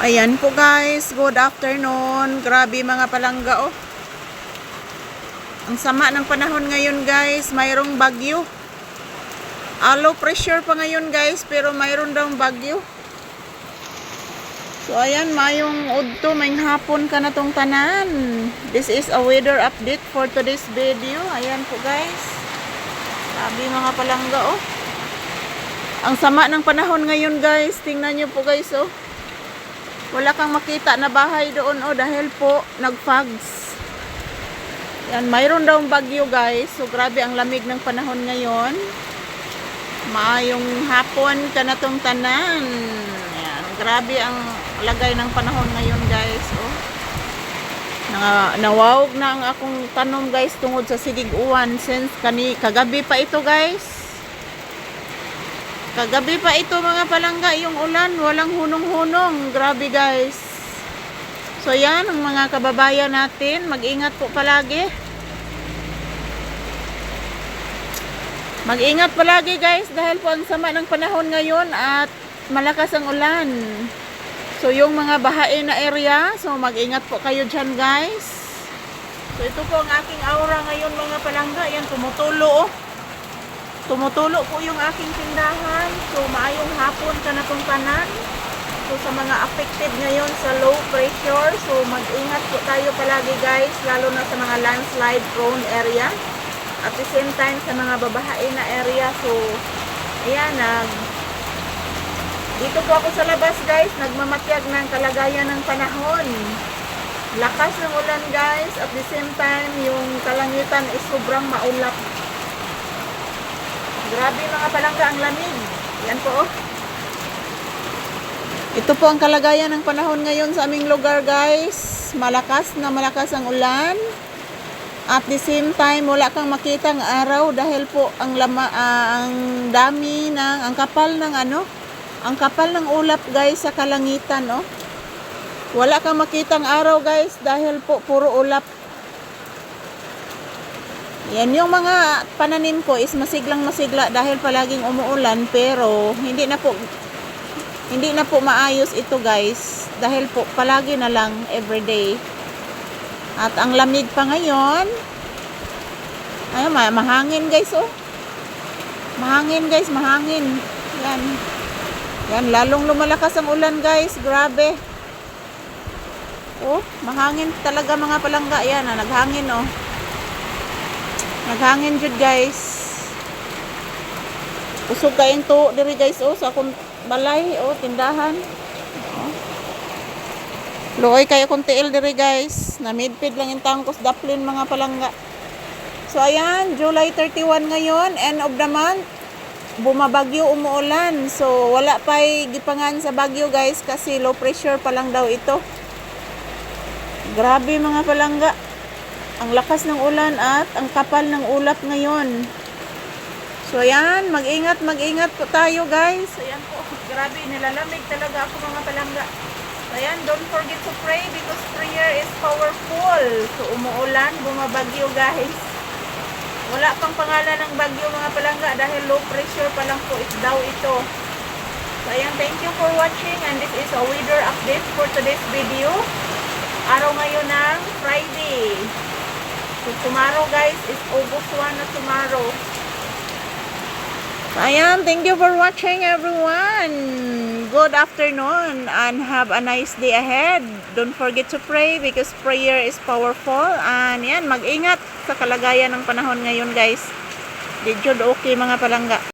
Ayan po guys, good afternoon. Grabe mga palangga oh. Ang sama ng panahon ngayon guys, mayroong bagyo. Low pressure pa ngayon guys, pero mayroon daw bagyo. So ayan, mayong udto, may hapon ka na tong tanan. This is a weather update for today's video. Ayan po guys. Grabe mga palangga oh. Ang sama ng panahon ngayon guys, tingnan nyo po guys oh. Wala kang makita na bahay doon oh, dahil po nagfogs. Yan, mayroon daw bagyo guys. So grabe ang lamig ng panahon ngayon. Maayong hapon ka na tong tanan. Yan, grabe ang lagay ng panahon ngayon guys oh. Nawawag na ang akong tanom guys tungod sa sigig-uwan since kagabi pa ito guys. Kagabi pa ito mga palangga, yung ulan, walang hunong-hunong. Grabe guys. So yan, ang mga kababayan natin, mag-ingat po palagi. Mag-ingat palagi guys, dahil po ang sama ng panahon ngayon at malakas ang ulan. So yung mga bahain na area, so mag-ingat po kayo dyan guys. So ito po ang aking aura ngayon mga palangga. Yan, tumutulo oh. Tumutulo po yung aking tindahan. So maayong hapon ka na tong tanan. So sa mga affected ngayon sa low pressure, so mag-ingat po tayo palagi guys, lalo na sa mga landslide prone area. At the same time sa mga babahain na area. So ayan, dito po ako sa labas guys, nagmamatyag ng kalagayan ng panahon. Lakas ng ulan guys, at the same time yung kalangitan is sobrang maulap. Grabe mga palangga ang lamig. Yan po oh. Ito po ang kalagayan ng panahon ngayon sa aming lugar guys. Malakas ang ulan. At the same time wala kang makitang araw dahil po ang dami ng ang kapal ng ulap guys sa kalangitan oh. Wala kang makitang araw guys dahil po puro ulap. Yan, yung mga pananim ko is masiglang-masigla dahil palaging umuulan, pero hindi na po maayos ito guys dahil po palagi na lang everyday. At ang lamig pa ngayon. Ay, mahangin guys oh. Mahangin guys, mahangin. Yan. Yan, lalong lumalakas ang ulan guys. Grabe. Oh, mahangin talaga mga palangga. Yan, naghangin oh. Naghangin jud guys. Usog kain to diri guys oh sa akong balay oh, tindahan. Oh. Luoy kay akong tiil diri guys. Na midpid lang yung tangkos daplin mga palangga. So ayan, July 31 ngayon, end of the month. Bumabagyo, umuulan. So wala pa'y gipangan sa bagyo guys kasi low pressure pa lang daw ito. Grabe mga palangga. Ang lakas ng ulan at ang kapal ng ulap ngayon. So ayan, mag-ingat po tayo guys. Ayan po, grabe, nilalamig talaga ako mga palangga. So ayan, don't forget to pray because prayer is powerful. So umuulan, bumabagyo guys. Wala pang pangalan ng bagyo mga palangga dahil low pressure pa lang po daw ito. So ayan, thank you for watching and this is a weather update for today's video. Araw ngayon ng Friday. So tomorrow guys is August 1 na tomorrow. Ayan, thank you for watching everyone. Good afternoon and have a nice day ahead. Don't forget to pray because prayer is powerful. And yan, mag-ingat sa kalagayan ng panahon ngayon guys. Di jud okay mga palangga.